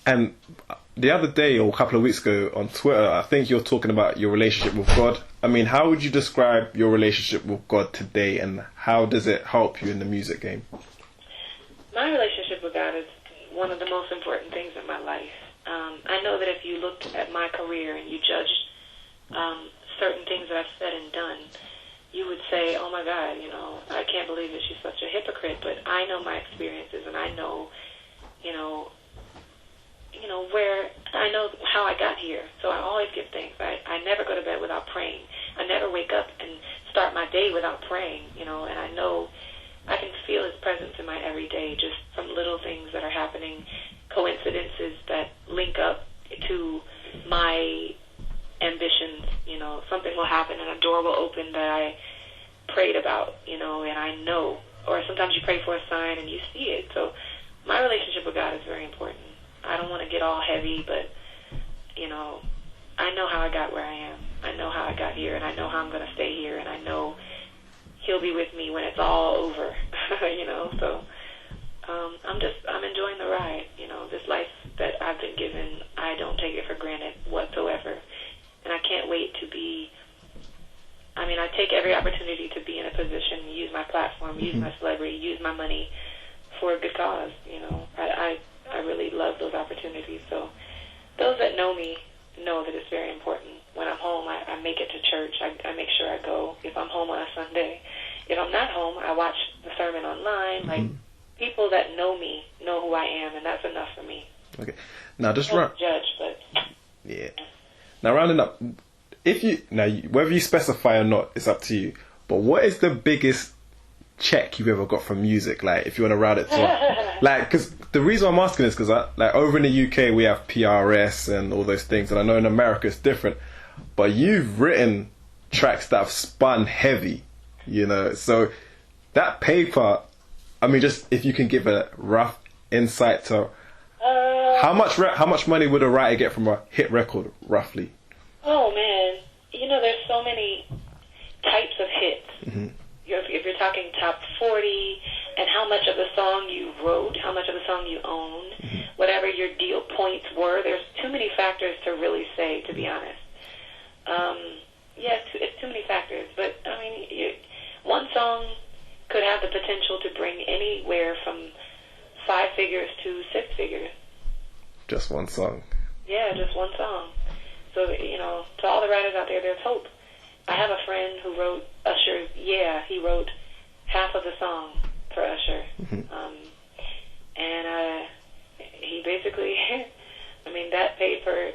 And the other day or a couple of weeks ago on Twitter, I think you're talking about your relationship with God. I mean, how would you describe your relationship with God today, and how does it help you in the music game? My relationship with God is one of the most important things in my life. I know that if you looked at my career and you judged certain things that I've said and done, you would say, oh my God, you know, I can't believe that she's such a hypocrite. But I know my experiences, and I know, where I know how I got here. So I always give thanks. I never go to bed without praying. I never wake up and start my day without praying, and I know I can feel His presence in my everyday, just from little things that are happening, coincidences that link up to my ambitions. Something will happen and a door will open that I prayed about, and I know. Or sometimes you pray for a sign and you see it. So my relationship with God is very important. I don't want to get all heavy, but, I know how I got where I am. I know how I got here, and I know how I'm going to stay here, and I know He'll be with me when it's all over, So I'm enjoying the ride. This life that I've been given, I don't take it for granted whatsoever. And I can't wait to be, I take every opportunity to be in a position, use my platform, use my celebrity, use my money for a good cause. I really love those opportunities. So those that know me know that it's very important. When I'm home, I make it to church. I make sure I go if I'm home on a Sunday. If I'm not home, I watch the sermon online. Like, people that know me know who I am, and that's enough for me. Okay. Now just judge, but yeah. Now rounding up, whether you specify or not, it's up to you. But what is the biggest check you've ever got from music? Like, if you want to round it to, because the reason I'm asking is because over in the UK we have PRS and all those things, and I know in America it's different. But you've written tracks that have spun heavy, So that paper, just if you can give a rough insight to how much money would a writer get from a hit record, roughly? Oh man, there's so many types of hits. If you're talking top 40, and how much of the song you wrote, how much of the song you own, whatever your deal points were, there's too many factors to really say, to be honest. It's too many factors, but one song could have the potential to bring anywhere from 5 figures to 6 figures. Just one song. Yeah, just one song. So, to all the writers out there, there's hope. I have a friend who wrote Usher's Yeah. He wrote half of the song for Usher. And he basically, that paid for,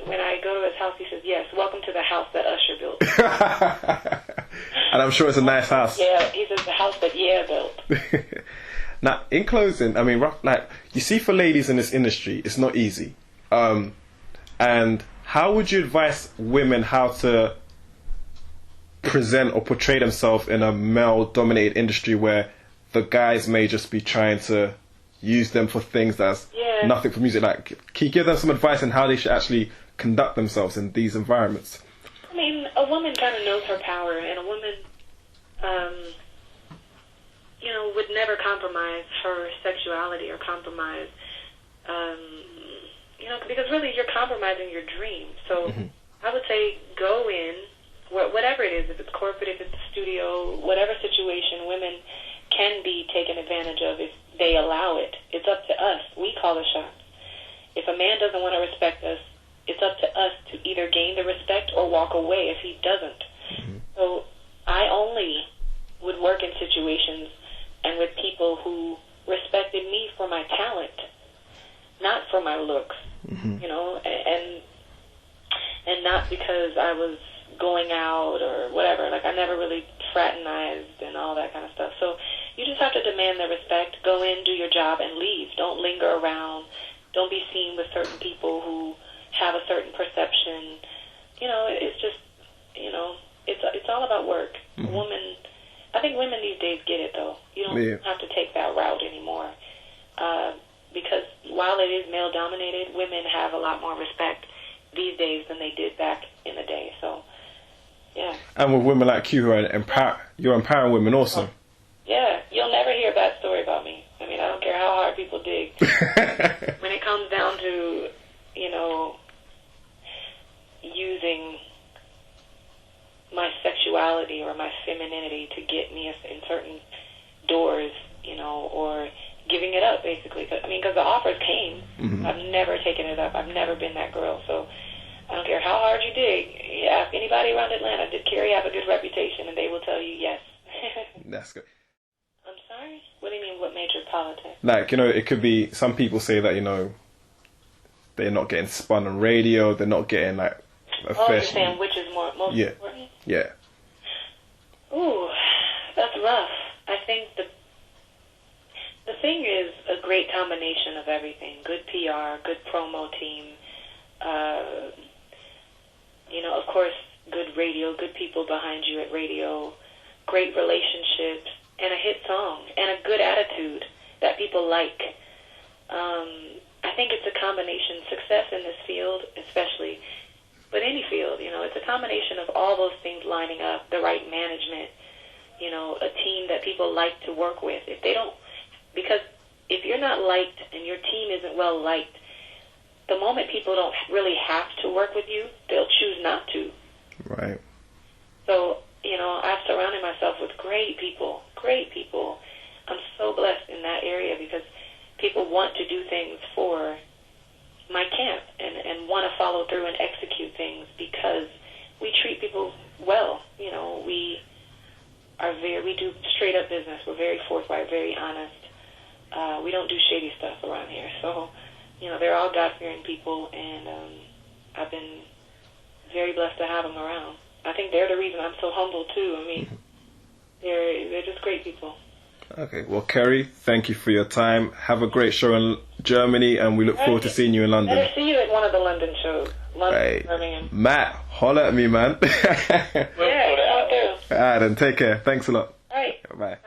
when I go to his house, he says, yes, welcome to the house that Usher built. And I'm sure it's a nice house. Yeah, he says the house that built. Now, in closing, you see, for ladies in this industry, it's not easy. And how would you advise women how to present or portray themselves in a male-dominated industry where the guys may just be trying to use them for things that's nothing for music? Can you give them some advice on how they should actually conduct themselves in these environments? A woman kind of knows her power, and a woman, would never compromise her sexuality or compromise, because really you're compromising your dream. So I would say go in, whatever it is, if it's corporate, if it's the studio, whatever situation, women can be taken advantage of if they allow it. It's up to us. We call the shots. If a man doesn't want to respect us, it's up to us to either gain the respect or walk away if he doesn't. So I only would work in situations and with people who respected me for my talent, not for my looks, and not because I was going out or whatever. I never really fraternized and all that kind of stuff. So you just have to demand the respect, go in, do your job, and leave. Don't linger around. Don't be seen with certain people who have a certain perception. It's just, it's all about work. I think women these days get it, though. You don't have to take that route anymore. Because while it is male-dominated, women have a lot more respect these days than they did back in the day. So, yeah. And with women like you who are you're empowering women also. Yeah, you'll never hear a bad story about me. I don't care how hard people dig. When it comes down to, femininity to get me in certain doors, you know, or giving it up, basically. Because the offers came. Mm-hmm. I've never taken it up. I've never been that girl. So I don't care how hard you dig. You ask anybody around Atlanta, did Keri have a good reputation? And they will tell you yes. That's good. I'm sorry? What do you mean, what major politics? Like, you know, it could be, some people say that, you know, they're not getting spun on radio, they're not getting, like, a you're saying which is most important? Yeah. Ooh, that's rough. I think the thing is a great combination of everything. Good PR, good promo team, you know, of course, good radio, good people behind you at radio, great relationships, and a hit song, and a good attitude that people like. I think it's a combination. Success in this field, especially, but any field, you know, it's a combination of all those things lining up, the right management, you know, a team that people like to work with. If they don't, because if you're not liked and your team isn't well liked, the moment people don't really have to work with you, they'll choose not to. Right. So, you know, I've surrounded myself with great people, great people. I'm so blessed in that area because people want to do things for my camp and want to follow through and execute things because we treat people well. You know, we do straight up business. We're very forthright, very honest. We don't do shady stuff around here. So, you know, they're all God-fearing people, and I've been very blessed to have them around. I think they're the reason I'm so humble too. I mean, they're just great people. Okay, well, Keri, thank you for your time. Have a great show in Germany, and we look forward to seeing you in London. Better see you at one of the London shows. London, Birmingham. Matt, holler at me, man. Yeah, I'll do. Alright, then take care. Thanks a lot. All right. Bye.